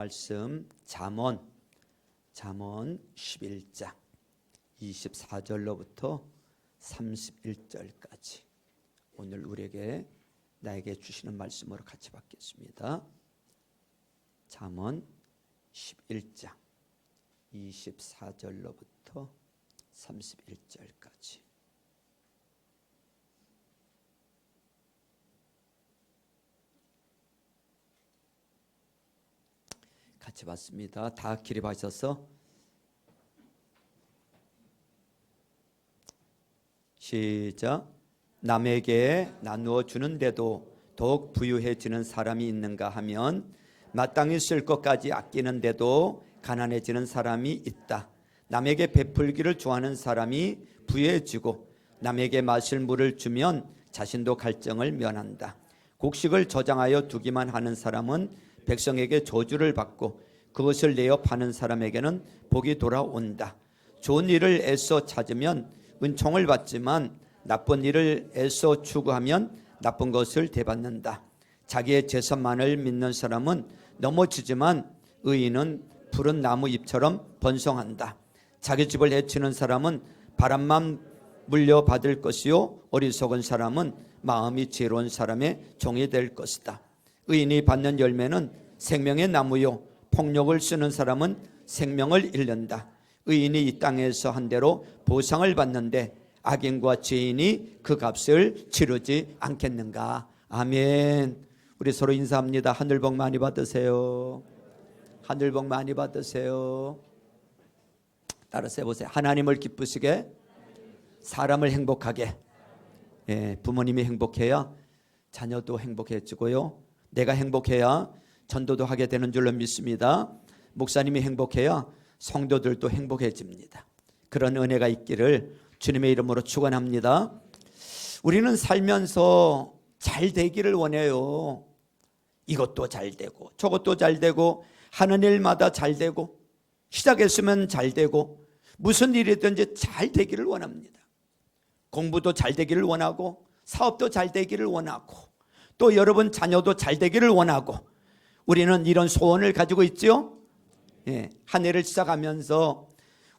말씀 잠언 11장 24절로부터 31절까지 오늘 나에게 주시는 말씀으로 같이 받겠습니다. 잠언 11장 24절로부터 31절까지 같이 봤습니다. 다 기립하셔서 시작. 남에게 나누어 주는데도 더욱 부유해지는 사람이 있는가 하면 마땅히 쓸 것까지 아끼는데도 가난해지는 사람이 있다. 남에게 베풀기를 좋아하는 사람이 부유해지고 남에게 마실 물을 주면 자신도 갈증을 면한다. 곡식을 저장하여 두기만 하는 사람은 백성에게 저주를 받고 그것을 내어 파는 사람에게는 복이 돌아온다. 좋은 일을 애써 찾으면 은총을 받지만 나쁜 일을 애써 추구하면 나쁜 것을 대받는다. 자기의 재산만을 믿는 사람은 넘어지지만 의인은 푸른 나무 잎처럼 번성한다. 자기 집을 해치는 사람은 바람만 물려받을 것이요 어리석은 사람은 마음이 지혜로운 사람의 종이 될 것이다. 의인이 받는 열매는 생명의 나무요 폭력을 쓰는 사람은 생명을 잃는다. 의인이 이 땅에서 한 대로 보상을 받는데 악인과 죄인이 그 값을 치르지 않겠는가. 아멘. 우리 서로 인사합니다. 하늘 복 많이 받으세요. 하늘 복 많이 받으세요. 따라서 해보세요. 하나님을 기쁘시게, 사람을 행복하게. 부모님이 행복해야 자녀도 행복해지고요, 내가 행복해야 전도도 하게 되는 줄로 믿습니다. 목사님이 행복해야 성도들도 행복해집니다. 그런 은혜가 있기를 주님의 이름으로 축원합니다. 우리는 살면서 잘 되기를 원해요. 이것도 잘 되고 저것도 잘 되고 하는 일마다 잘 되고 시작했으면 잘 되고 무슨 일이든지 잘 되기를 원합니다. 공부도 잘 되기를 원하고 사업도 잘 되기를 원하고 또 여러분 자녀도 잘 되기를 원하고 우리는 이런 소원을 가지고 있죠. 한 해를 시작하면서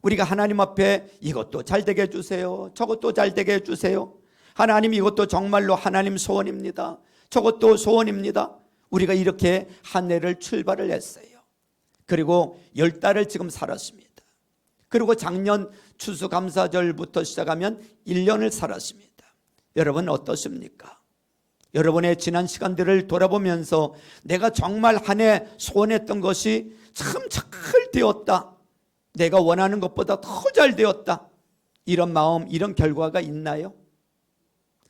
우리가 하나님 앞에 이것도 잘 되게 해주세요, 저것도 잘 되게 해주세요. 하나님 이것도 정말로 하나님 소원입니다, 저것도 소원입니다. 우리가 이렇게 한 해를 출발을 했어요. 그리고 10달을 지금 살았습니다. 그리고 작년 추수감사절부터 시작하면 1년을 살았습니다. 여러분 어떻습니까? 여러분의 지난 시간들을 돌아보면서 내가 정말 한 해 소원했던 것이 참 잘 되었다, 내가 원하는 것보다 더 잘 되었다, 이런 마음, 이런 결과가 있나요?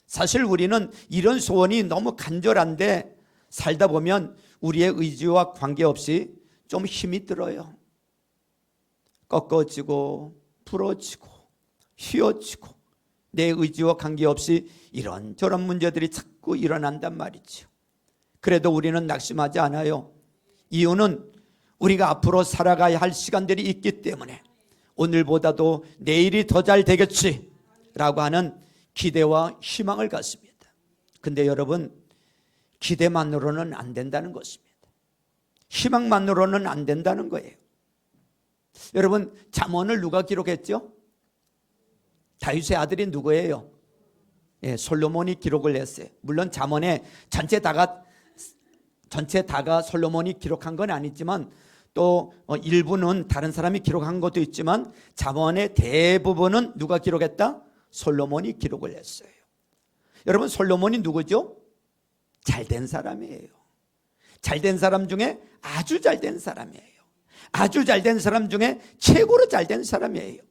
사실 우리는 이런 소원이 너무 간절한데 살다 보면 우리의 의지와 관계없이 좀 힘이 들어요. 꺾어지고 부러지고 휘어지고 내 의지와 관계없이 이런저런 문제들이 자꾸 일어난단 말이죠. 그래도 우리는 낙심하지 않아요. 이유는 우리가 앞으로 살아가야 할 시간들이 있기 때문에 오늘보다도 내일이 더 잘 되겠지라고 하는 기대와 희망을 갖습니다. 근데 여러분, 기대만으로는 안 된다는 것입니다. 희망만으로는 안 된다는 거예요. 여러분, 잠언을 누가 기록했죠? 다윗의 아들이 누구예요? 솔로몬이 기록을 했어요. 물론 잠언에 전체 다가 솔로몬이 기록한 건 아니지만 또 일부는 다른 사람이 기록한 것도 있지만 잠언의 대부분은 누가 기록했다? 솔로몬이 기록을 했어요. 여러분, 솔로몬이 누구죠? 잘된 사람이에요. 잘된 사람 중에 아주 잘된 사람이에요. 아주 잘된 사람 중에 최고로 잘된 사람이에요.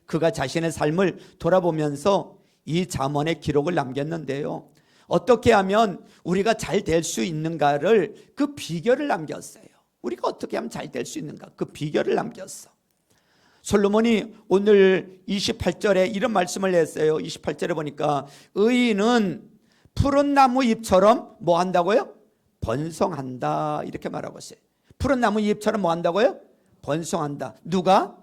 그가 자신의 삶을 돌아보면서 이 잠언의 기록을 남겼는데요, 어떻게 하면 우리가 잘 될 수 있는가를, 그 비결을 남겼어요. 우리가 어떻게 하면 잘 될 수 있는가, 그 비결을 남겼어. 솔로몬이 오늘 28절에 이런 말씀을 했어요. 28절에 보니까 의인은 푸른 나무 잎처럼 뭐 한다고요? 번성한다, 이렇게 말하고 있어요. 푸른 나무 잎처럼 뭐 한다고요? 번성한다. 누가?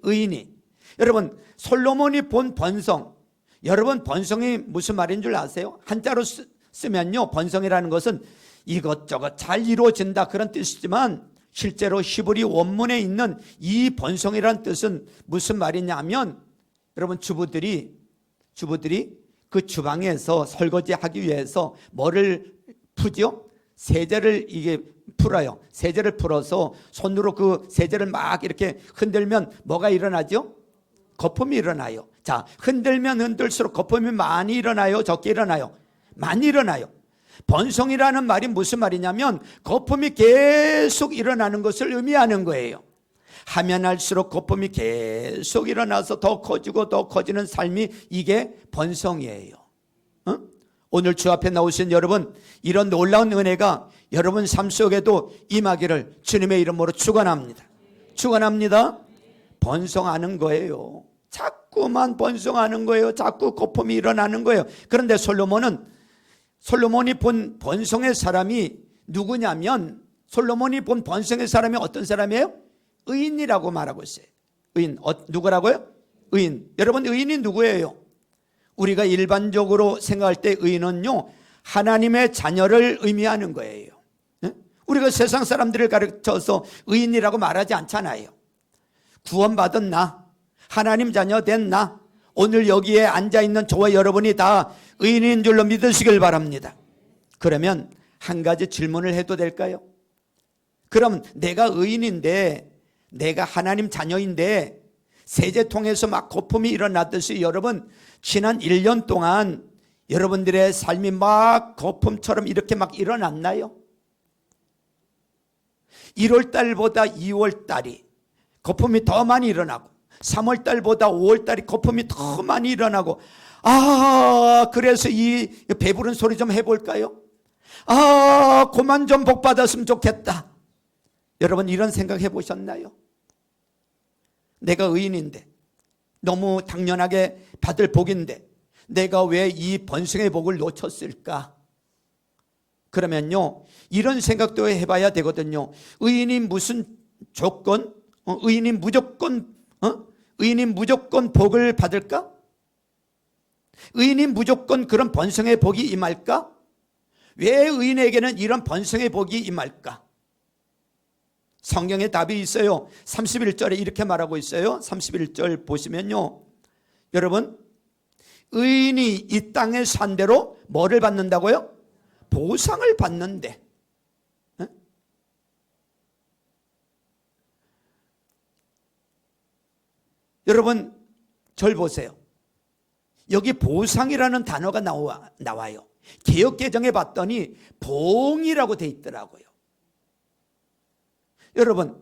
의인이. 여러분, 솔로몬이 본 번성, 여러분 번성이 무슨 말인 줄 아세요? 한자로 쓰면요, 번성이라는 것은 이것저것 잘 이루어진다 그런 뜻이지만 실제로 히브리 원문에 있는 이 번성이라는 뜻은 무슨 말이냐면, 여러분 주부들이 그 주방에서 설거지하기 위해서 뭐를 푸죠? 세제를 이게 풀어요. 세제를 풀어서 손으로 그 세제를 막 이렇게 흔들면 뭐가 일어나죠? 거품이 일어나요. 자, 흔들면 흔들수록 거품이 많이 일어나요? 적게 일어나요? 많이 일어나요. 번성이라는 말이 무슨 말이냐면 거품이 계속 일어나는 것을 의미하는 거예요. 하면 할수록 거품이 계속 일어나서 더 커지고 더 커지는 삶이 이게 번성이에요. 오늘 주 앞에 나오신 여러분, 이런 놀라운 은혜가 여러분 삶 속에도 임하기를 주님의 이름으로 축원합니다. 축원합니다. 번성하는 거예요. 자꾸만 번성하는 거예요. 자꾸 거품이 일어나는 거예요. 그런데 솔로몬이 본 번성의 사람이 누구냐면, 솔로몬이 본 번성의 사람이 어떤 사람이에요? 의인이라고 말하고 있어요. 의인. 누구라고요? 의인. 여러분, 의인이 누구예요? 우리가 일반적으로 생각할 때 의인은요, 하나님의 자녀를 의미하는 거예요. 우리가 세상 사람들을 가르쳐서 의인이라고 말하지 않잖아요. 구원받은 나, 하나님 자녀 된 나, 오늘 여기에 앉아있는 저와 여러분이 다 의인인 줄로 믿으시길 바랍니다. 그러면 한 가지 질문을 해도 될까요? 그럼 내가 의인인데, 내가 하나님 자녀인데 세제통에서 막 거품이 일어났듯이 여러분, 지난 1년 동안 여러분들의 삶이 막 거품처럼 이렇게 막 일어났나요? 1월 달보다 2월 달이 거품이 더 많이 일어나고, 3월 달보다 5월 달이 거품이 더 많이 일어나고, 그래서 이 배부른 소리 좀 해볼까요? 그만 좀 복 받았으면 좋겠다. 여러분, 이런 생각 해보셨나요? 내가 의인인데, 너무 당연하게 받을 복인데 내가 왜 이 번성의 복을 놓쳤을까? 그러면요, 이런 생각도 해봐야 되거든요. 의인이 무슨 조건? 의인이 무조건 복을 받을까? 의인이 무조건 그런 번성의 복이 임할까? 왜 의인에게는 이런 번성의 복이 임할까? 성경에 답이 있어요. 31절에 이렇게 말하고 있어요. 31절 보시면요, 여러분, 의인이 이 땅에 산 대로 뭐를 받는다고요? 보상을 받는데. 여러분, 절 보세요. 여기 보상이라는 단어가 나와요. 개역개정에 봤더니 보응이라고 돼 있더라고요. 여러분,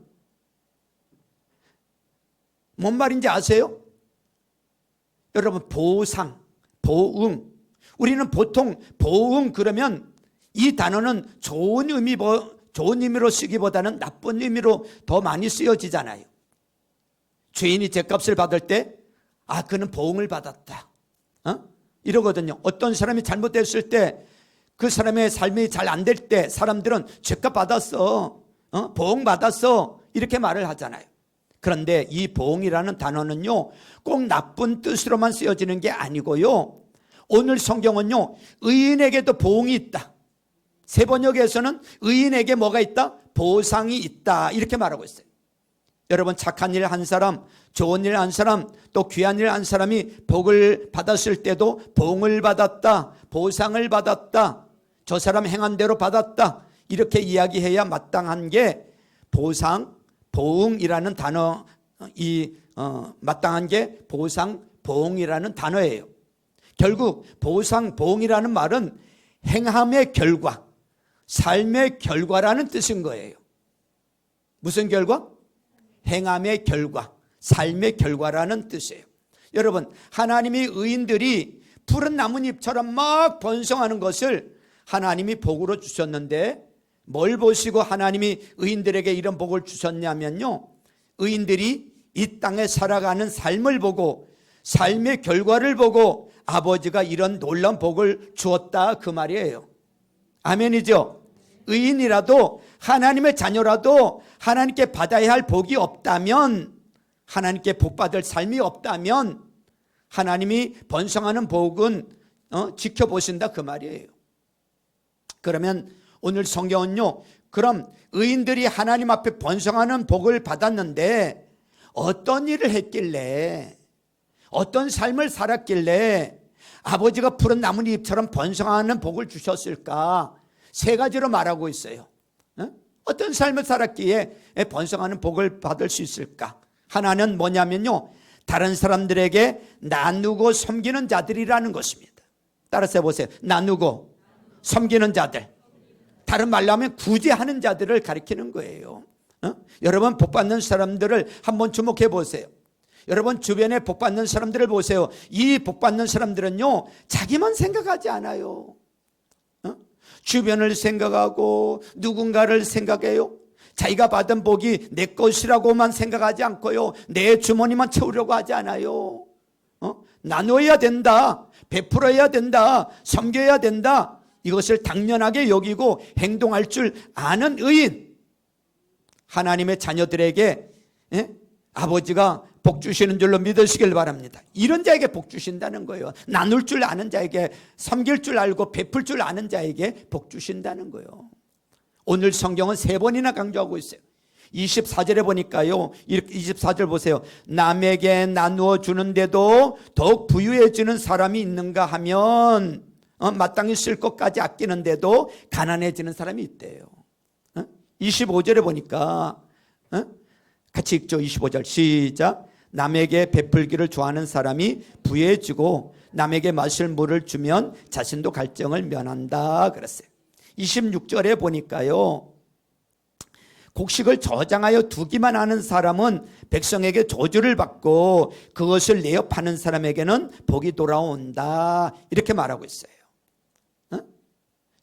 뭔 말인지 아세요? 여러분, 보상, 보응. 우리는 보통 보응 그러면 이 단어는 좋은 의미로 쓰기보다는 나쁜 의미로 더 많이 쓰여지잖아요. 죄인이 죄값을 받을 때, 그는 보응을 받았다, 이러거든요. 어떤 사람이 잘못됐을 때, 그 사람의 삶이 잘 안 될 때 사람들은 죄값 받았어, 보응 받았어, 이렇게 말을 하잖아요. 그런데 이 보응이라는 단어는요, 꼭 나쁜 뜻으로만 쓰여지는 게 아니고요, 오늘 성경은요, 의인에게도 보응이 있다. 세번역에서는 의인에게 뭐가 있다? 보상이 있다, 이렇게 말하고 있어요. 여러분, 착한 일 한 사람, 좋은 일 한 사람, 또 귀한 일 한 사람이 복을 받았을 때도 보응을 받았다, 보상을 받았다, 저 사람 행한 대로 받았다, 이렇게 이야기해야 마땅한 게 보상, 보응이라는 단어, 마땅한 게 보상, 보응이라는 단어예요. 결국 보상, 보응이라는 말은 행함의 결과, 삶의 결과라는 뜻인 거예요. 무슨 결과? 행함의 결과, 삶의 결과라는 뜻이에요. 여러분, 하나님이 의인들이 푸른 나뭇잎처럼 막 번성하는 것을 하나님이 복으로 주셨는데, 뭘 보시고 하나님이 의인들에게 이런 복을 주셨냐면요, 의인들이 이 땅에 살아가는 삶을 보고, 삶의 결과를 보고 아버지가 이런 놀라운 복을 주었다, 그 말이에요. 아멘이죠? 의인이라도, 하나님의 자녀라도 하나님께 받아야 할 복이 없다면, 하나님께 복받을 삶이 없다면 하나님이 번성하는 복은 지켜보신다, 그 말이에요. 그러면 오늘 성경은요, 그럼 의인들이 하나님 앞에 번성하는 복을 받았는데 어떤 일을 했길래, 어떤 삶을 살았길래 아버지가 푸른 나뭇잎처럼 번성하는 복을 주셨을까? 세 가지로 말하고 있어요. 어떤 삶을 살았기에 번성하는 복을 받을 수 있을까? 하나는 뭐냐면요, 다른 사람들에게 나누고 섬기는 자들이라는 것입니다. 따라서 해보세요. 나누고 섬기는 자들. 다른 말로 하면 구제하는 자들을 가리키는 거예요. 여러분, 복받는 사람들을 한번 주목해 보세요. 여러분 주변에 복받는 사람들을 보세요. 이 복받는 사람들은요, 자기만 생각하지 않아요. 주변을 생각하고 누군가를 생각해요. 자기가 받은 복이 내 것이라고만 생각하지 않고요, 내 주머니만 채우려고 하지 않아요. 나눠야 된다, 베풀어야 된다, 섬겨야 된다, 이것을 당연하게 여기고 행동할 줄 아는 의인, 하나님의 자녀들에게 아버지가 복 주시는 줄로 믿으시길 바랍니다. 이런 자에게 복 주신다는 거예요. 나눌 줄 아는 자에게, 섬길 줄 알고 베풀 줄 아는 자에게 복 주신다는 거예요. 오늘 성경은 3번이나 강조하고 있어요. 24절에 보니까요, 24절 보세요. 남에게 나누어 주는데도 더욱 부유해지는 사람이 있는가 하면 마땅히 쓸 것까지 아끼는데도 가난해지는 사람이 있대요. 25절에 보니까 같이 읽죠. 25절 시작. 남에게 베풀기를 좋아하는 사람이 부유해지고 남에게 마실 물을 주면 자신도 갈증을 면한다 그랬어요. 26절에 보니까요, 곡식을 저장하여 두기만 하는 사람은 백성에게 저주를 받고 그것을 내어 파는 사람에게는 복이 돌아온다, 이렇게 말하고 있어요.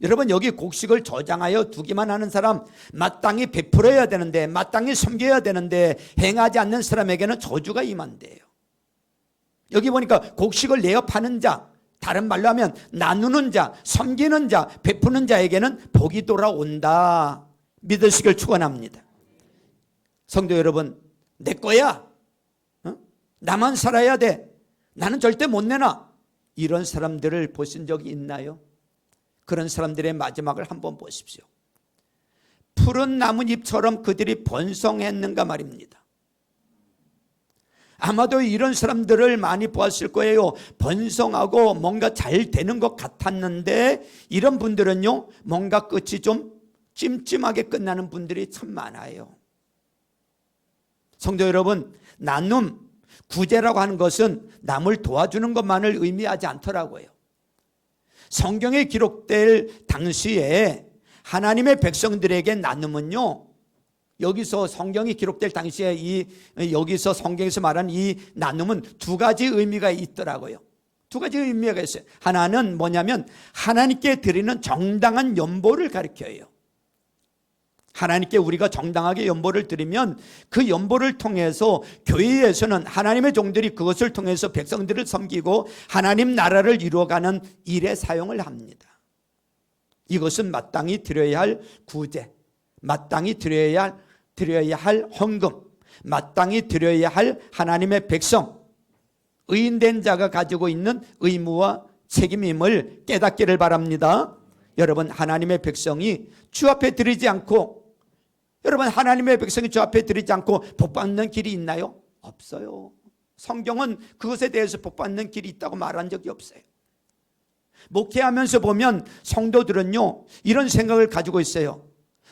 여러분, 여기 곡식을 저장하여 두기만 하는 사람, 마땅히 베풀어야 되는데, 마땅히 섬겨야 되는데 행하지 않는 사람에게는 저주가 임한대요. 여기 보니까 곡식을 내어 파는 자, 다른 말로 하면 나누는 자, 섬기는 자, 베푸는 자에게는 복이 돌아온다, 믿으시길 축원합니다. 성도 여러분, 내 거야, 나만 살아야 돼, 나는 절대 못 내놔, 이런 사람들을 보신 적이 있나요? 그런 사람들의 마지막을 한번 보십시오. 푸른 나뭇잎처럼 그들이 번성했는가 말입니다. 아마도 이런 사람들을 많이 보았을 거예요. 번성하고 뭔가 잘 되는 것 같았는데 이런 분들은요, 뭔가 끝이 좀 찜찜하게 끝나는 분들이 참 많아요. 성도 여러분, 나눔, 구제라고 하는 것은 남을 도와주는 것만을 의미하지 않더라고요. 성경에 기록될 당시에 하나님의 백성들에게 나눔은요, 여기서 성경이 기록될 당시에 여기서 성경에서 말하는 이 나눔은 2가지 의미가 있더라고요. 2가지 의미가 있어요. 하나는 뭐냐면 하나님께 드리는 정당한 연보를 가리켜요. 하나님께 우리가 정당하게 연보를 드리면 그 연보를 통해서 교회에서는 하나님의 종들이 그것을 통해서 백성들을 섬기고 하나님 나라를 이루어가는 일에 사용을 합니다. 이것은 마땅히 드려야 할 구제, 마땅히 드려야 할 헌금, 마땅히 드려야 할 하나님의 백성, 의인된 자가 가지고 있는 의무와 책임임을 깨닫기를 바랍니다. 여러분, 하나님의 백성이 주 앞에 드리지 않고, 여러분, 하나님의 백성이 주 앞에 드리지 않고 복받는 길이 있나요? 없어요. 성경은 그것에 대해서 복받는 길이 있다고 말한 적이 없어요. 목회하면서 보면 성도들은요, 이런 생각을 가지고 있어요.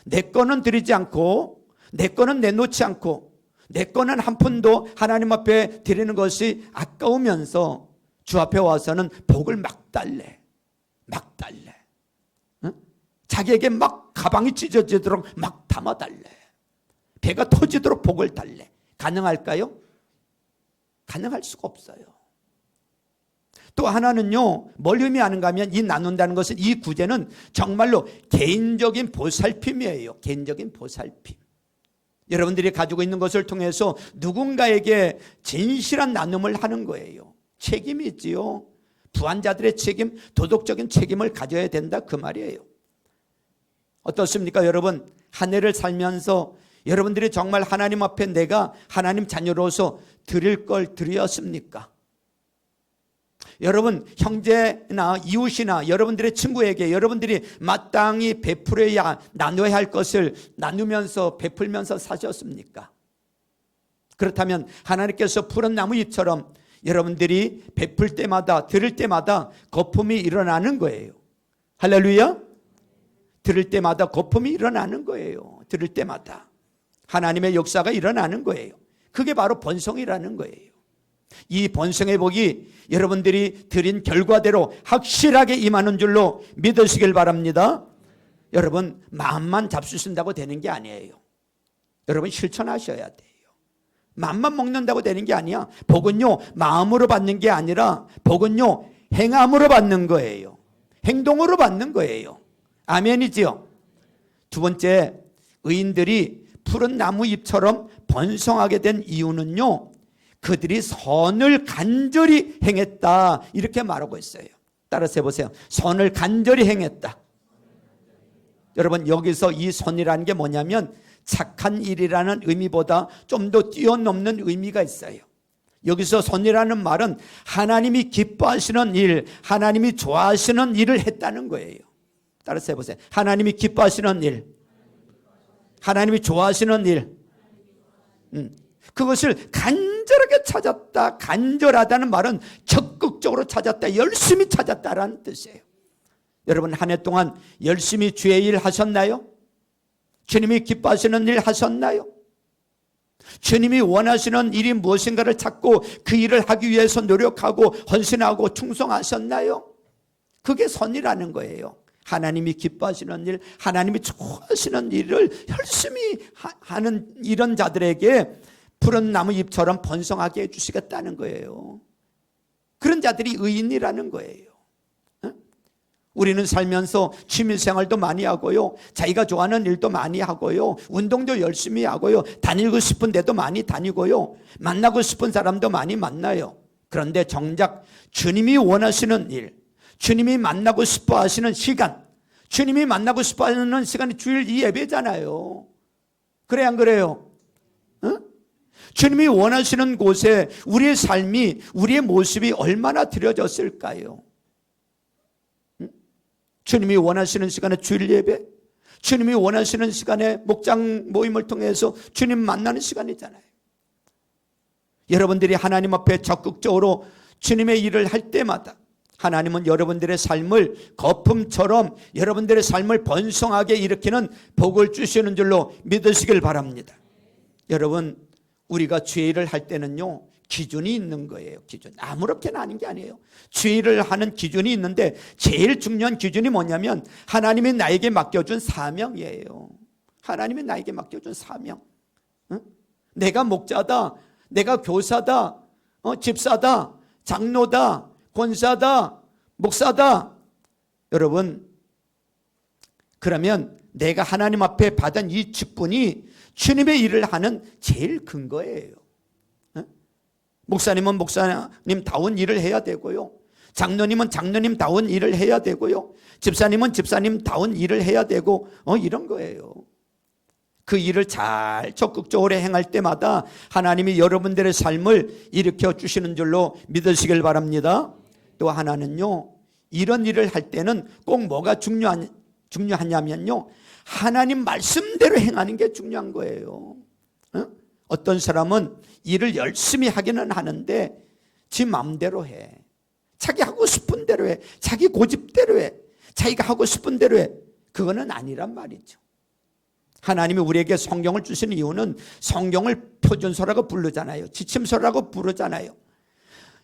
내 거는 드리지 않고, 내 거는 내놓지 않고, 내 거는 한 푼도 하나님 앞에 드리는 것이 아까우면서 주 앞에 와서는 복을 막 달래. 자기에게 막 가방이 찢어지도록 막 담아달래. 배가 터지도록 복을 달래. 가능할까요? 가능할 수가 없어요. 또 하나는요, 뭘 의미하는가 하면 이 나눈다는 것은, 이 구제는 정말로 개인적인 보살핌이에요. 개인적인 보살핌. 여러분들이 가지고 있는 것을 통해서 누군가에게 진실한 나눔을 하는 거예요. 책임이 있지요. 부한자들의 책임, 도덕적인 책임을 가져야 된다, 그 말이에요. 어떻습니까? 여러분, 한 해를 살면서 여러분들이 정말 하나님 앞에 내가 하나님 자녀로서 드릴 걸 드렸습니까? 여러분 형제나 이웃이나 여러분들의 친구에게 여러분들이 마땅히 베풀어야 나눠야 할 것을 나누면서 베풀면서 사셨습니까? 그렇다면 하나님께서 푸른 나무 잎처럼 여러분들이 베풀 때마다 들을 때마다 거품이 일어나는 거예요. 할렐루야. 들을 때마다 거품이 일어나는 거예요. 들을 때마다 하나님의 역사가 일어나는 거예요. 그게 바로 번성이라는 거예요. 이 번성의 복이 여러분들이 드린 결과대로 확실하게 임하는 줄로 믿으시길 바랍니다. 여러분 마음만 잡수신다고 되는 게 아니에요. 여러분 실천하셔야 돼요. 마음만 먹는다고 되는 게 아니야. 복은요 마음으로 받는 게 아니라 복은요 행함으로 받는 거예요. 행동으로 받는 거예요. 아멘이지요. 두 번째, 의인들이 푸른 나무 잎처럼 번성하게 된 이유는요, 그들이 선을 간절히 행했다 이렇게 말하고 있어요. 따라서 해보세요. 선을 간절히 행했다. 여러분 여기서 이 선이라는 게 뭐냐면 착한 일이라는 의미보다 좀 더 뛰어넘는 의미가 있어요. 여기서 선이라는 말은 하나님이 기뻐하시는 일, 하나님이 좋아하시는 일을 했다는 거예요. 따라서 해보세요. 하나님이 기뻐하시는 일, 하나님이 좋아하시는 일, 그것을 간절하게 찾았다. 간절하다는 말은 적극적으로 찾았다, 열심히 찾았다라는 뜻이에요. 여러분 한 해 동안 열심히 주의 일 하셨나요? 주님이 기뻐하시는 일 하셨나요? 주님이 원하시는 일이 무엇인가를 찾고 그 일을 하기 위해서 노력하고 헌신하고 충성하셨나요? 그게 선이라는 거예요. 하나님이 기뻐하시는 일, 하나님이 좋아하시는 일을 열심히 하는 이런 자들에게 푸른 나무 잎처럼 번성하게 해주시겠다는 거예요. 그런 자들이 의인이라는 거예요. 우리는 살면서 취미생활도 많이 하고요, 자기가 좋아하는 일도 많이 하고요, 운동도 열심히 하고요, 다니고 싶은 데도 많이 다니고요, 만나고 싶은 사람도 많이 만나요. 그런데 정작 주님이 원하시는 일, 주님이 만나고 싶어 하시는 시간, 주님이 만나고 싶어 하는 시간이 주일 이 예배잖아요. 그래 안 그래요? 주님이 원하시는 곳에 우리의 삶이, 우리의 모습이 얼마나 드려졌을까요? 주님이 원하시는 시간에 주일 예배, 주님이 원하시는 시간에 목장 모임을 통해서 주님 만나는 시간이잖아요. 여러분들이 하나님 앞에 적극적으로 주님의 일을 할 때마다 하나님은 여러분들의 삶을 거품처럼 여러분들의 삶을 번성하게 일으키는 복을 주시는 줄로 믿으시길 바랍니다. 여러분 우리가 주의 일을 할 때는요 기준이 있는 거예요. 기준. 아무렇게나 하는 게 아니에요. 주의 일을 하는 기준이 있는데 제일 중요한 기준이 뭐냐면 하나님이 나에게 맡겨준 사명이에요. 하나님이 나에게 맡겨준 사명. 내가 목자다, 내가 교사다, 집사다, 장로다, 권사다, 목사다. 여러분 그러면 내가 하나님 앞에 받은 이 직분이 주님의 일을 하는 제일 근거예요. 목사님은 목사님다운 일을 해야 되고요, 장로님은 장로님다운 일을 해야 되고요, 집사님은 집사님다운 일을 해야 되고 이런 거예요. 그 일을 잘 적극적으로 행할 때마다 하나님이 여러분들의 삶을 일으켜 주시는 줄로 믿으시길 바랍니다. 또 하나는요, 이런 일을 할 때는 꼭 뭐가 중요하냐면요, 하나님 말씀대로 행하는 게 중요한 거예요. 어떤 사람은 일을 열심히 하기는 하는데 지 마음대로 해. 자기 하고 싶은 대로 해. 자기 고집대로 해. 자기가 하고 싶은 대로 해. 그거는 아니란 말이죠. 하나님이 우리에게 성경을 주시는 이유는 성경을 표준서라고 부르잖아요. 지침서라고 부르잖아요.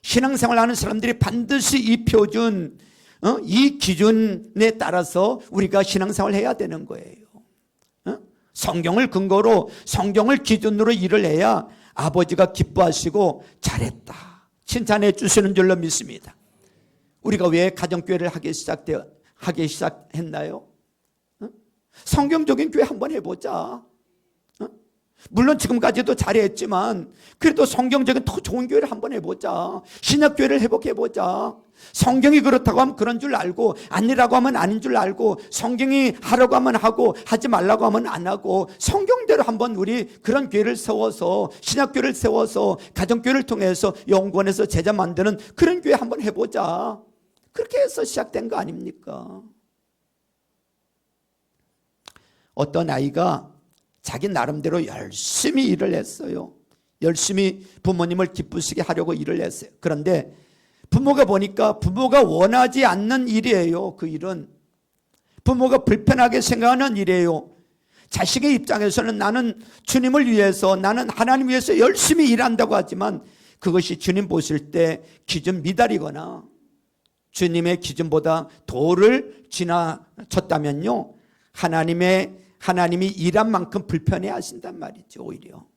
신앙생활하는 사람들이 반드시 이 표준, 이 기준에 따라서 우리가 신앙생활을 해야 되는 거예요. 성경을 근거로, 성경을 기준으로 일을 해야 아버지가 기뻐하시고 잘했다 칭찬해 주시는 줄로 믿습니다. 우리가 왜 가정교회를 하기 시작했나요? 성경적인 교회 한번 해보자. 물론 지금까지도 잘했지만 그래도 성경적인 더 좋은 교회를 한번 해보자. 신약교회를 회복해보자. 성경이 그렇다고 하면 그런 줄 알고, 아니라고 하면 아닌 줄 알고, 성경이 하라고 하면 하고 하지 말라고 하면 안 하고, 성경대로 한번 우리 그런 교회를 세워서, 신약교회를 세워서, 가정교회를 통해서 연구원에서 제자 만드는 그런 교회 한번 해보자. 그렇게 해서 시작된 거 아닙니까? 어떤 아이가 자기 나름대로 열심히 일을 했어요. 열심히 부모님을 기쁘시게 하려고 일을 했어요. 그런데 부모가 보니까 부모가 원하지 않는 일이에요. 그 일은 부모가 불편하게 생각하는 일이에요. 자식의 입장에서는 나는 주님을 위해서, 나는 하나님 위해서 열심히 일한다고 하지만 그것이 주님 보실 때 기준 미달이거나 주님의 기준보다 도를 지나쳤다면요, 하나님이 일한 만큼 불편해 하신단 말이죠. 오히려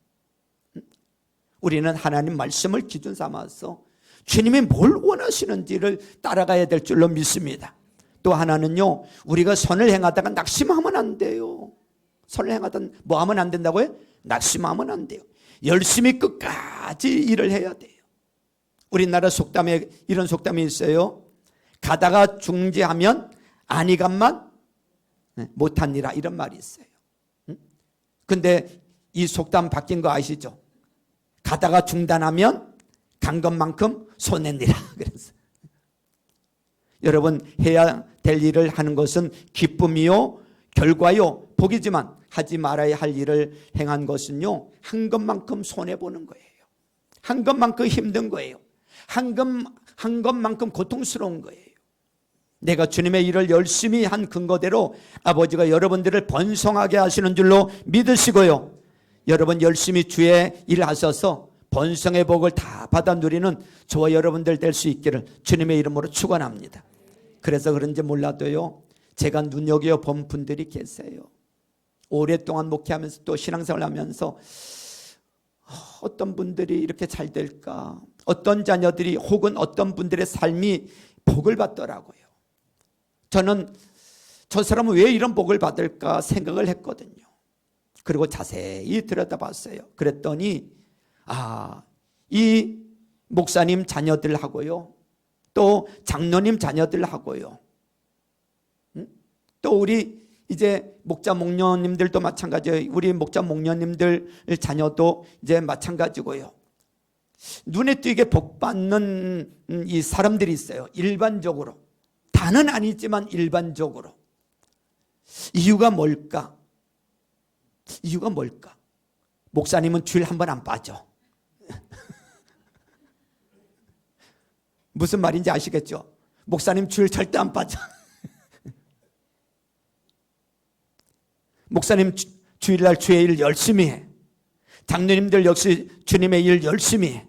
우리는 하나님 말씀을 기준 삼아서 주님이 뭘 원하시는지를 따라가야 될 줄로 믿습니다. 또 하나는요, 우리가 선을 행하다가 낙심하면 안 돼요. 선을 행하다 뭐 하면 안 된다고요? 낙심하면 안 돼요. 열심히 끝까지 일을 해야 돼요. 우리나라 속담에 이런 속담이 있어요. 가다가 중지하면 안이간만 못하니라, 이런 말이 있어요. 근데 이 속담 바뀐 거 아시죠? 가다가 중단하면 간 것만큼 손해니라. 그래서 여러분, 해야 될 일을 하는 것은 기쁨이요 결과요 복이지만 하지 말아야 할 일을 행한 것은요 한 것만큼 손해보는 거예요. 한 것만큼 힘든 거예요. 한 것만큼 고통스러운 거예요. 내가 주님의 일을 열심히 한 근거대로 아버지가 여러분들을 번성하게 하시는 줄로 믿으시고요, 여러분 열심히 주의 일 하셔서 번성의 복을 다 받아 누리는 저와 여러분들 될 수 있기를 주님의 이름으로 축원합니다. 그래서 그런지 몰라도요, 제가 눈여겨본 분들이 계세요. 오랫동안 목회하면서 또 신앙생활 하면서 어떤 분들이 이렇게 잘 될까, 어떤 자녀들이 혹은 어떤 분들의 삶이 복을 받더라고요. 저는 저 사람은 왜 이런 복을 받을까 생각을 했거든요. 그리고 자세히 들여다봤어요. 그랬더니 이 목사님 자녀들하고요, 또 장로님 자녀들하고요, 또 우리 이제 목자 목녀님들도 마찬가지예요. 우리 목자 목녀님들 자녀도 이제 마찬가지고요. 눈에 띄게 복 받는 이 사람들이 있어요. 일반적으로, 다는 아니지만 일반적으로. 이유가 뭘까? 이유가 뭘까? 목사님은 주일 한 번 안 빠져. 무슨 말인지 아시겠죠? 목사님 주일 절대 안 빠져. 목사님 주일날 주의 일 열심히 해. 장로님들 역시 주님의 일 열심히 해.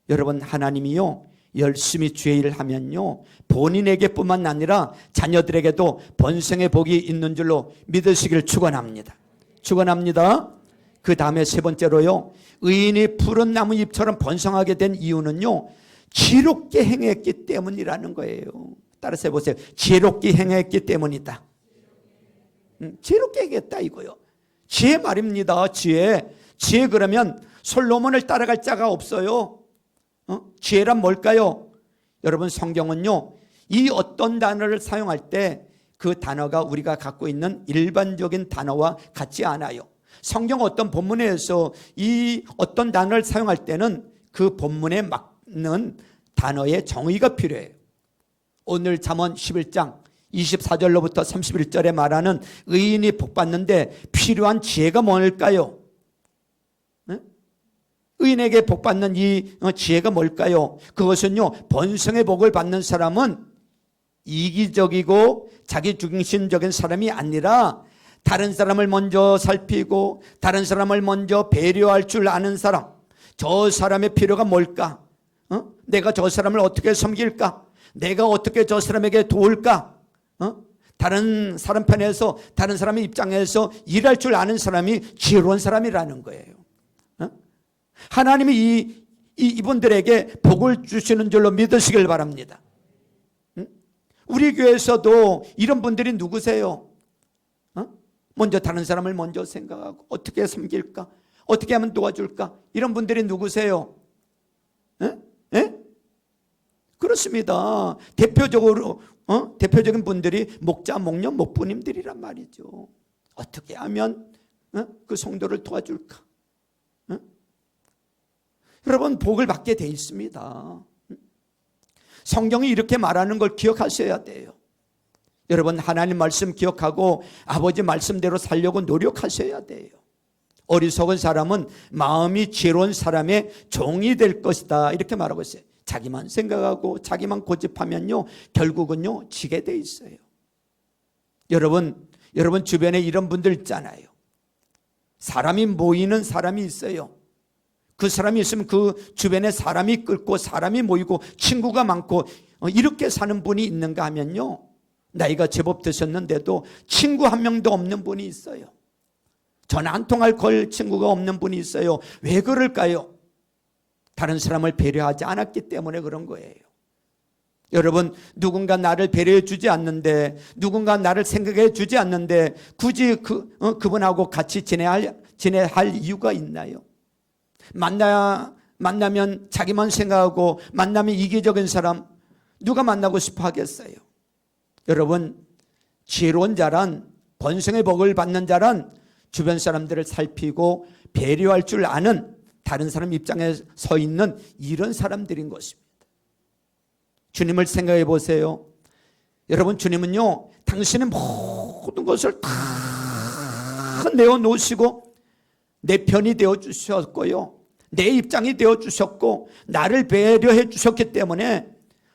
여러분, 하나님이요 열심히 주의 일을 하면요 본인에게뿐만 아니라 자녀들에게도 번성의 복이 있는 줄로 믿으시길 축원합니다. 축원합니다. 그 다음에 세 번째로요, 의인이 푸른 나무잎처럼 번성하게 된 이유는요 지혜롭게 행했기 때문이라는 거예요. 따라서 해보세요. 지혜롭게 행했기 때문이다. 지혜롭게 행했다 이거요. 지혜 말입니다. 지혜 그러면 솔로몬을 따라갈 자가 없어요. 지혜란 뭘까요? 여러분, 성경은요 이 어떤 단어를 사용할 때 그 단어가 우리가 갖고 있는 일반적인 단어와 같지 않아요. 성경 어떤 본문에서 이 어떤 단어를 사용할 때는 그 본문에 맞는 단어의 정의가 필요해요. 오늘 잠언 11장 24절로부터 31절에 말하는 의인이 복받는데 필요한 지혜가 뭘까요? 의인에게 복받는 이 지혜가 뭘까요? 그것은요, 번성의 복을 받는 사람은 이기적이고 자기중심적인 사람이 아니라 다른 사람을 먼저 살피고 다른 사람을 먼저 배려할 줄 아는 사람. 저 사람의 필요가 뭘까? 내가 저 사람을 어떻게 섬길까? 내가 어떻게 저 사람에게 도울까? 다른 사람 편에서, 다른 사람의 입장에서 일할 줄 아는 사람이 지혜로운 사람이라는 거예요. 하나님이 이분들에게 복을 주시는 줄로 믿으시길 바랍니다. 우리 교회에서도 이런 분들이 누구세요? 먼저 다른 사람을 먼저 생각하고 어떻게 섬길까? 어떻게 하면 도와줄까? 이런 분들이 누구세요? 에? 에? 그렇습니다. 대표적인 분들이 목자, 목녀, 목부님들이란 말이죠. 어떻게 하면 그 성도를 도와줄까? 여러분, 복을 받게 돼 있습니다. 성경이 이렇게 말하는 걸 기억하셔야 돼요. 여러분, 하나님 말씀 기억하고 아버지 말씀대로 살려고 노력하셔야 돼요. 어리석은 사람은 마음이 지혜로운 사람의 종이 될 것이다, 이렇게 말하고 있어요. 자기만 생각하고 자기만 고집하면요, 결국은요 지게 돼 있어요. 여러분 주변에 이런 분들 있잖아요. 사람이 모이는 사람이 있어요. 그 사람이 있으면 그 주변에 사람이 끓고 사람이 모이고 친구가 많고 이렇게 사는 분이 있는가 하면요, 나이가 제법 드셨는데도 친구 한 명도 없는 분이 있어요. 전화 한 통할 걸 친구가 없는 분이 있어요. 왜 그럴까요? 다른 사람을 배려하지 않았기 때문에 그런 거예요. 여러분, 누군가 나를 배려해 주지 않는데, 누군가 나를 생각해 주지 않는데 굳이 그분하고 같이 지내야 할 이유가 있나요? 만나면 자기만 생각하고 만나면 이기적인 사람 누가 만나고 싶어 하겠어요? 여러분, 지혜로운 자란, 번성의 복을 받는 자란 주변 사람들을 살피고 배려할 줄 아는, 다른 사람 입장에 서 있는 이런 사람들인 것입니다. 주님을 생각해 보세요. 여러분, 주님은요, 당신의 모든 것을 다 내어놓으시고 내 편이 되어주셨고요, 내 입장이 되어주셨고 나를 배려해 주셨기 때문에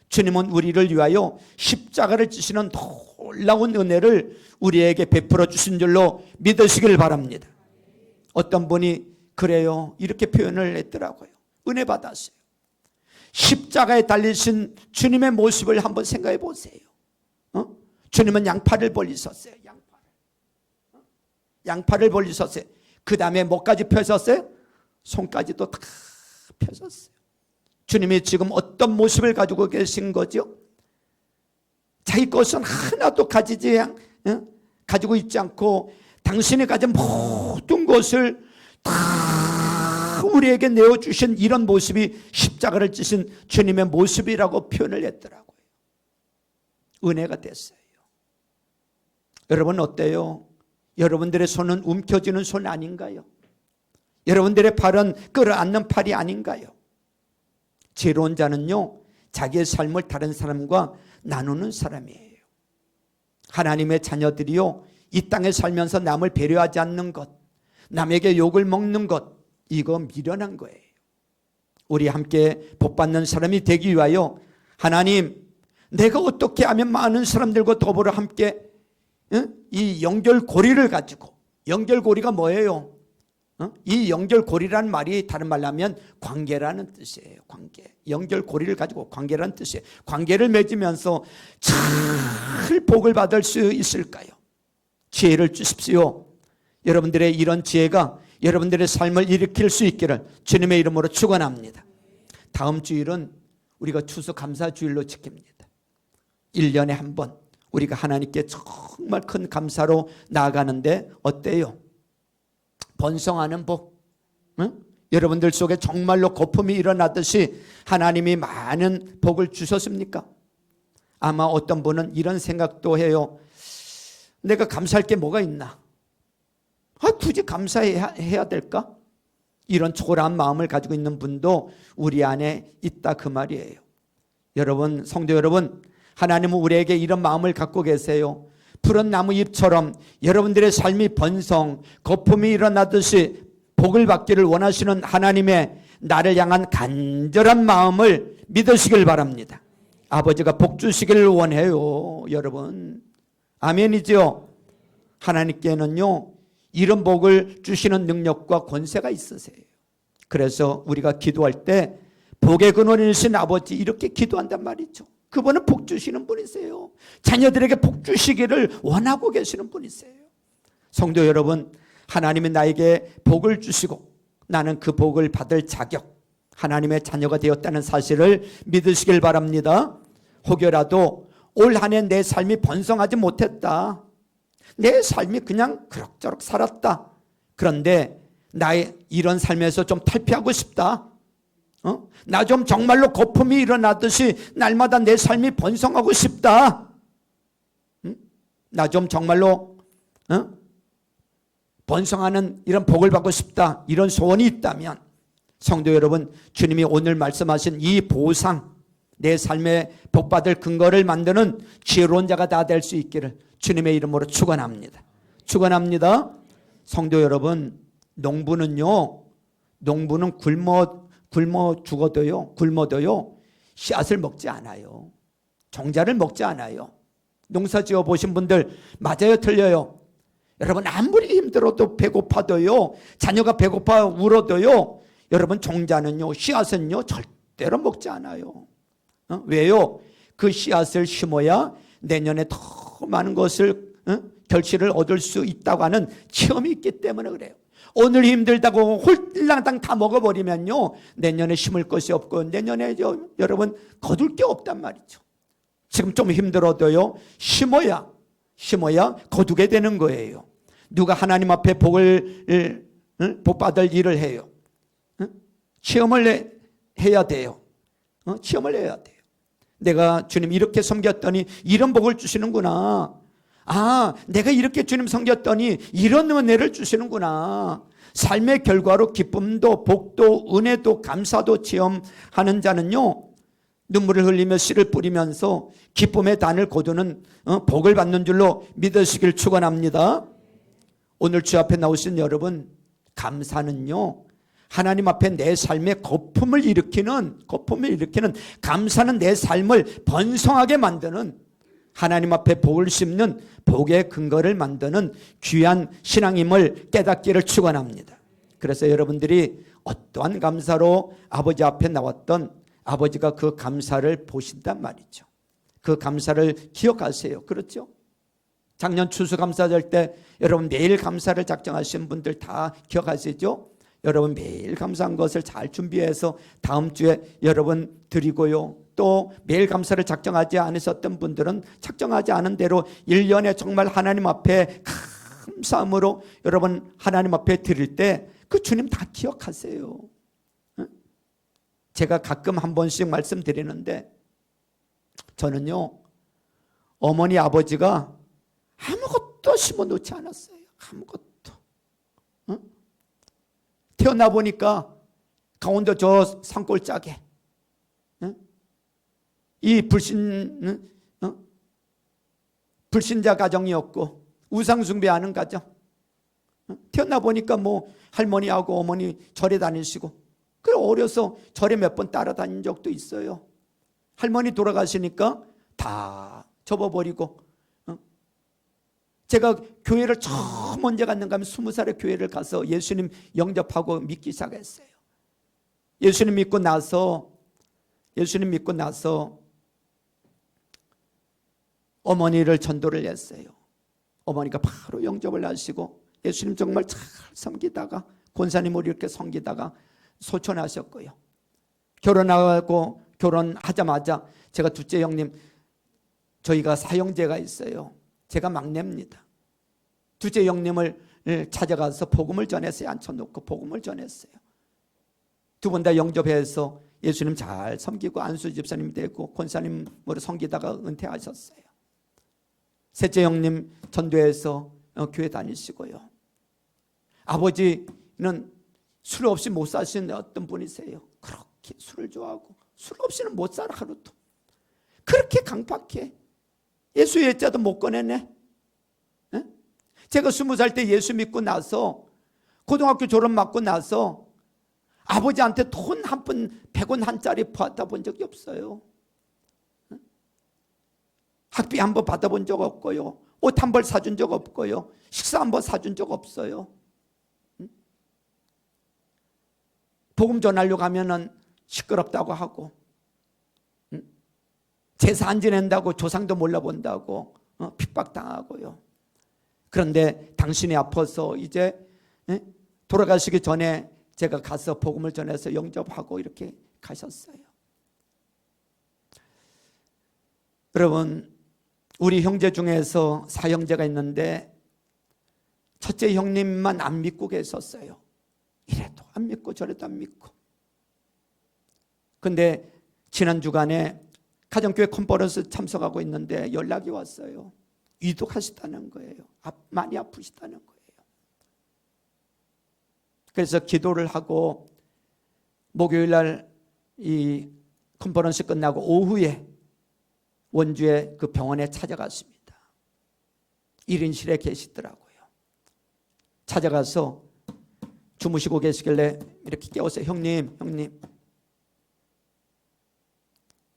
주님은 우리를 위하여 십자가를 지시는 놀라운 은혜를 우리에게 베풀어 주신 줄로 믿으시길 바랍니다. 어떤 분이 그래요, 이렇게 표현을 했더라고요. 은혜 받았어요. 십자가에 달리신 주님의 모습을 한번 생각해 보세요. 주님은 양팔을 벌리셨어요. 양팔을 벌리셨어요. 그 다음에 뭐까지 펴셨어요? 손까지도 다 펴셨어요. 주님이 지금 어떤 모습을 가지고 계신 거죠? 자기 것은 하나도 가지고 있지 않고 당신이 가진 모든 것을 다 우리에게 내어주신 이런 모습이 십자가를 지신 주님의 모습이라고 표현을 했더라고요. 은혜가 됐어요. 여러분 어때요? 여러분들의 손은 움켜쥐는 손 아닌가요? 여러분들의 팔은 끌어안는 팔이 아닌가요? 지혜로운 자는요, 자기의 삶을 다른 사람과 나누는 사람이에요. 하나님의 자녀들이요, 이 땅에 살면서 남을 배려하지 않는 것, 남에게 욕을 먹는 것, 이거 미련한 거예요. 우리 함께 복받는 사람이 되기 위하여 하나님, 내가 어떻게 하면 많은 사람들과 더불어 함께 이 연결고리를 가지고, 연결고리가 뭐예요? 이 연결고리라는 말이 다른 말로 하면 관계라는 뜻이에요. 관계. 연결고리를 가지고 관계라는 뜻이에요. 관계를 맺으면서 잘 복을 받을 수 있을까요? 지혜를 주십시오. 여러분들의 이런 지혜가 여러분들의 삶을 일으킬 수 있기를 주님의 이름으로 축원합니다. 다음 주일은 우리가 추수감사주일로 지킵니다. 1년에 한 번 우리가 하나님께 정말 큰 감사로 나아가는데 어때요? 번성하는 복, 여러분들 속에 정말로 거품이 일어나듯이 하나님이 많은 복을 주셨습니까? 아마 어떤 분은 이런 생각도 해요. 내가 감사할 게 뭐가 있나? 굳이 감사해야 될까? 이런 초라한 마음을 가지고 있는 분도 우리 안에 있다, 그 말이에요. 여러분, 성도 여러분, 하나님은 우리에게 이런 마음을 갖고 계세요. 푸른 나무잎처럼 여러분들의 삶이 번성, 거품이 일어나듯이 복을 받기를 원하시는 하나님의 나를 향한 간절한 마음을 믿으시길 바랍니다. 아버지가 복 주시기를 원해요, 여러분. 아멘이죠? 하나님께는요, 이런 복을 주시는 능력과 권세가 있으세요. 그래서 우리가 기도할 때 복의 근원이신 아버지, 이렇게 기도한단 말이죠. 그분은 복 주시는 분이세요. 자녀들에게 복 주시기를 원하고 계시는 분이세요. 성도 여러분, 하나님이 나에게 복을 주시고 나는 그 복을 받을 자격, 하나님의 자녀가 되었다는 사실을 믿으시길 바랍니다. 혹여라도 올 한 해 내 삶이 번성하지 못했다, 내 삶이 그냥 그럭저럭 살았다. 그런데 나의 이런 삶에서 좀 탈피하고 싶다. 나 좀 정말로 거품이 일어나듯이 날마다 내 삶이 번성하고 싶다. 나 좀 정말로 번성하는 이런 복을 받고 싶다. 이런 소원이 있다면 성도 여러분, 주님이 오늘 말씀하신 이 보상, 내 삶의 복받을 근거를 만드는 지혜로운 자가 다 될 수 있기를 주님의 이름으로 축원합니다. 축원합니다. 성도 여러분, 농부는 굶어 죽어도요, 굶어도요 씨앗을 먹지 않아요. 종자를 먹지 않아요. 농사 지어 보신 분들 맞아요, 틀려요? 여러분, 아무리 힘들어도 배고파도요, 자녀가 배고파 울어도요, 여러분, 종자는요, 씨앗은요 절대로 먹지 않아요. 왜요? 그 씨앗을 심어야 내년에 더 많은 것을 결실을 얻을 수 있다고 하는 체험이 있기 때문에 그래요. 오늘 힘들다고 홀랑당 다 먹어버리면요, 내년에 심을 것이 없고 내년에 여러분 거둘 게 없단 말이죠. 지금 좀 힘들어도요, 심어야 거두게 되는 거예요. 누가 하나님 앞에 복 받을 일을 해요? 체험을 해야 돼요. 체험을 해야 돼요. 내가 주님 이렇게 섬겼더니 이런 복을 주시는구나. 아, 내가 이렇게 주님 섬겼더니 이런 은혜를 주시는구나. 삶의 결과로 기쁨도 복도 은혜도 감사도 체험하는 자는요, 눈물을 흘리며 씨를 뿌리면서 기쁨의 단을 거두는 복을 받는 줄로 믿으시길 축원합니다. 오늘 주 앞에 나오신 여러분, 감사는요, 하나님 앞에 내 삶에 거품을 일으키는 감사는 내 삶을 번성하게 만드는, 하나님 앞에 복을 심는 복의 근거를 만드는 귀한 신앙임을 깨닫기를 축원합니다. 그래서 여러분들이 어떠한 감사로 아버지 앞에 나왔던 아버지가 그 감사를 보신단 말이죠. 그 감사를 기억하세요. 그렇죠? 작년 추수감사절 때 여러분 매일 감사를 작정하신 분들 다 기억하시죠? 여러분 매일 감사한 것을 잘 준비해서 다음 주에 여러분 드리고요. 또 매일 감사를 작정하지 않으셨던 분들은 작정하지 않은 대로 1년에 정말 하나님 앞에 감사함으로 여러분 하나님 앞에 드릴 때 그 주님 다 기억하세요. 제가 가끔 한 번씩 말씀드리는데, 저는요 어머니 아버지가 아무것도 심어놓지 않았어요. 아무것도. 태어나 보니까 강원도 저 산골짜기에 이 불신자 가정이었고 우상 숭배하는 가정. 태어나 보니까 뭐 할머니하고 어머니 절에 다니시고, 그래 어려서 절에 몇 번 따라다닌 적도 있어요. 할머니 돌아가시니까 다 접어버리고, 제가 교회를 처음 언제 갔는가 하면 20살에 교회를 가서 예수님 영접하고 믿기 시작했어요. 예수님 믿고 나서 어머니를 전도를 했어요. 어머니가 바로 영접을 하시고 예수님 정말 잘 섬기다가 권사님으로 이렇게 섬기다가 소천하셨고요. 결혼하자마자 제가 둘째 형님, 저희가 사형제가 있어요. 제가 막내입니다. 둘째 형님을 찾아가서 복음을 전했어요. 앉혀놓고 복음을 전했어요. 두 번 다 영접해서 예수님 잘 섬기고 안수 집사님 되고 권사님으로 섬기다가 은퇴하셨어요. 셋째 형님 전도해서 교회 다니시고요. 아버지는 술 없이 못 사시는 어떤 분이세요. 그렇게 술을 좋아하고 술 없이는 못 살아. 하루도 그렇게 강팍해. 예수 예자도 못 꺼내네. 제가 20살 때 예수 믿고 나서 고등학교 졸업 맞고 나서 아버지한테 돈 한 푼 100원 한 짜리 받아본 적이 없어요. 학비 한 번 받아본 적 없고요. 옷 한 벌 사준 적 없고요. 식사 한 번 사준 적 없어요. 복음 전하려고 하면은 시끄럽다고 하고, 제사 안 지낸다고 조상도 몰라본다고 핍박당하고요. 그런데 당신이 아파서 이제 돌아가시기 전에 제가 가서 복음을 전해서 영접하고 이렇게 가셨어요. 여러분, 우리 형제 중에서 사형제가 있는데 첫째 형님만 안 믿고 계셨어요. 이래도 안 믿고 저래도 안 믿고. 근데 지난 주간에 가정교회 컨퍼런스 참석하고 있는데 연락이 왔어요. 위독하시다는 거예요. 많이 아프시다는 거예요. 그래서 기도를 하고 목요일 날 이 컨퍼런스 끝나고 오후에 원주의 그 병원에 찾아갔습니다. 1인실에 계시더라고요. 찾아가서 주무시고 계시길래 이렇게 깨웠어요. 형님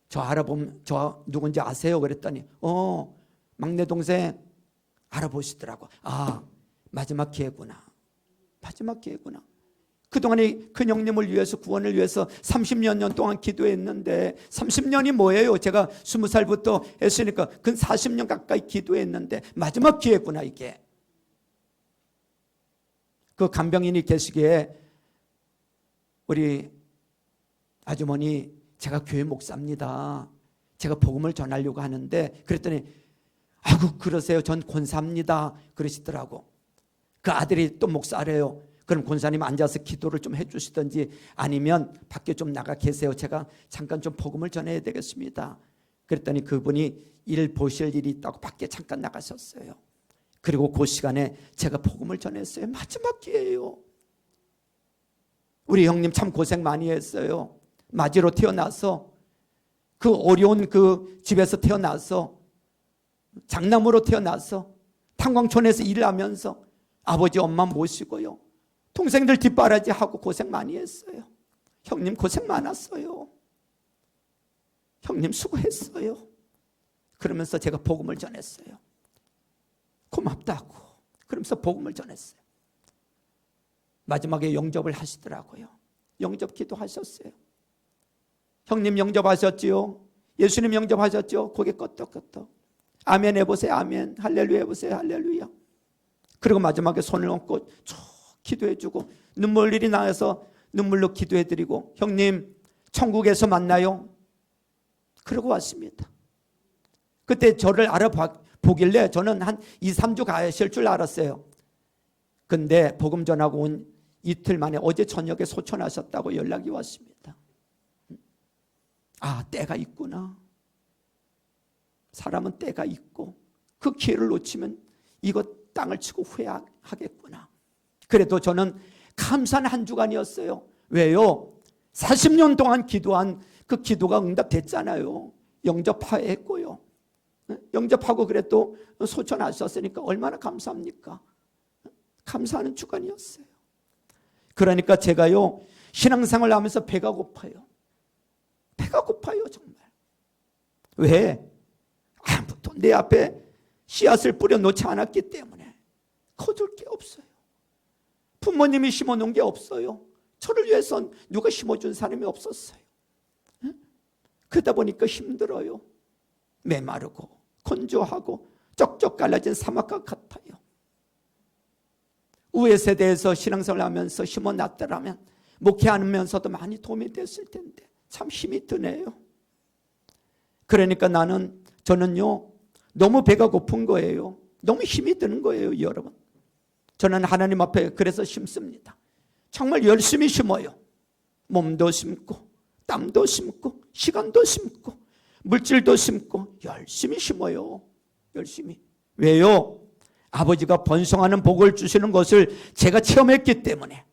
저 알아보면 저 누군지 아세요? 그랬더니 막내 동생 알아보시더라고. 아, 마지막 기회구나. 마지막 기회구나. 그동안에 그 형님을 위해서, 구원을 위해서 30년 동안 기도했는데, 30년이 뭐예요? 제가 20살부터 했으니까 근 40년 가까이 기도했는데 마지막 기회구나 이게. 그 간병인이 계시기에 우리 아주머니, 제가 교회 목사입니다. 제가 복음을 전하려고 하는데, 그랬더니 아이고 그러세요. 전 권사입니다. 그러시더라고. 그 아들이 또 목사래요. 그럼 권사님 앉아서 기도를 좀 해주시든지 아니면 밖에 좀 나가 계세요. 제가 잠깐 좀 복음을 전해야 되겠습니다. 그랬더니 그분이 일 보실 일이 있다고 밖에 잠깐 나가셨어요. 그리고 그 시간에 제가 복음을 전했어요. 마지막 기회예요. 우리 형님 참 고생 많이 했어요. 마지로 태어나서, 그 어려운 그 집에서 태어나서, 장남으로 태어나서 탄광촌에서 일을 하면서 아버지 엄마 모시고요, 동생들 뒷바라지하고 고생 많이 했어요. 형님 고생 많았어요. 형님 수고했어요. 그러면서 제가 복음을 전했어요. 고맙다고 그러면서 복음을 전했어요. 마지막에 영접을 하시더라고요. 영접 기도하셨어요. 형님 영접하셨지요? 예수님 영접하셨죠? 고개 끄덕끄덕 아멘 해보세요. 아멘. 할렐루야 해보세요. 할렐루야. 그리고 마지막에 손을 얹고 쭉 기도해주고 눈물이 나서 눈물로 기도해드리고, 형님 천국에서 만나요. 그러고 왔습니다. 그때 저를 알아보길래 저는 한 2, 3주 가실 줄 알았어요. 근데 복음 전하고 온 이틀 만에 어제 저녁에 소천하셨다고 연락이 왔습니다. 아, 때가 있구나. 사람은 때가 있고 그 기회를 놓치면 이거 땅을 치고 후회하겠구나. 그래도 저는 감사한 한 주간이었어요. 왜요? 40년 동안 기도한 그 기도가 응답됐잖아요. 영접했고요. 영접하고 그래도 소천하셨으니까 얼마나 감사합니까? 감사하는 주간이었어요. 그러니까 제가요, 신앙생활을 하면서 배가 고파요. 배가 고파요, 정말. 왜? 아무도 내 앞에 씨앗을 뿌려놓지 않았기 때문에 거둘 게 없어요. 부모님이 심어놓은 게 없어요. 저를 위해서 누가 심어준 사람이 없었어요. 그러다 보니까 힘들어요. 메마르고 건조하고 쩍쩍 갈라진 사막과 같아요. 우회 세대에서 신앙생활을 하면서 심어놨더라면 목회하면서도 많이 도움이 됐을 텐데 참 힘이 드네요. 그러니까 저는요 너무 배가 고픈 거예요. 너무 힘이 드는 거예요, 여러분. 저는 하나님 앞에 그래서 심습니다. 정말 열심히 심어요. 몸도 심고 땀도 심고 시간도 심고 물질도 심고 열심히 심어요. 열심히. 왜요? 아버지가 번성하는 복을 주시는 것을 제가 체험했기 때문에,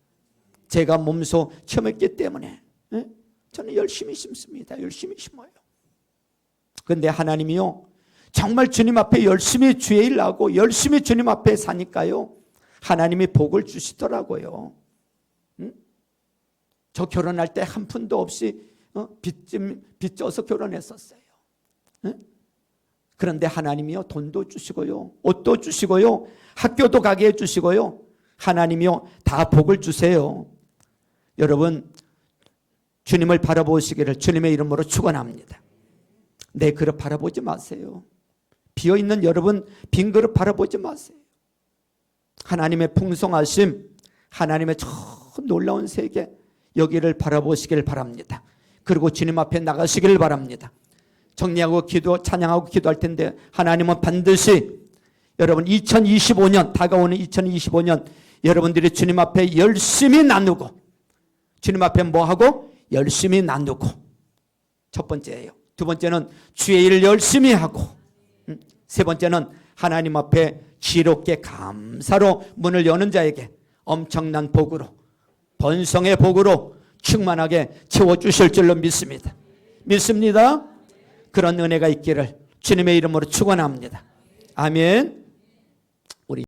제가 몸소 체험했기 때문에 저는 열심히 심습니다. 열심히 심어요. 그런데 하나님이요 정말 주님 앞에 열심히 주의 일 하고 열심히 주님 앞에 사니까요 하나님이 복을 주시더라고요. 저 결혼할 때 한 푼도 없이 빚져서 결혼했었어요. 그런데 하나님이요 돈도 주시고요 옷도 주시고요 학교도 가게 해주시고요 하나님이요 다 복을 주세요. 여러분 주님을 바라보시기를 주님의 이름으로 축원합니다. 내 그릇 바라보지 마세요. 비어있는 여러분 빈 그릇 바라보지 마세요. 하나님의 풍성하심, 하나님의 저 놀라운 세계 여기를 바라보시길 바랍니다. 그리고 주님 앞에 나가시길 바랍니다. 정리하고 찬양하고 기도할 텐데 하나님은 반드시 여러분 2025년, 다가오는 2025년 여러분들이 주님 앞에 열심히 나누고, 주님 앞에 뭐하고? 열심히 나누고. 첫 번째예요. 두 번째는 주의 일을 열심히 하고, 세 번째는 하나님 앞에 지롭게 감사로 문을 여는 자에게 엄청난 복으로, 번성의 복으로 충만하게 채워주실 줄로 믿습니다. 믿습니다. 그런 은혜가 있기를 주님의 이름으로 축원합니다. 아멘.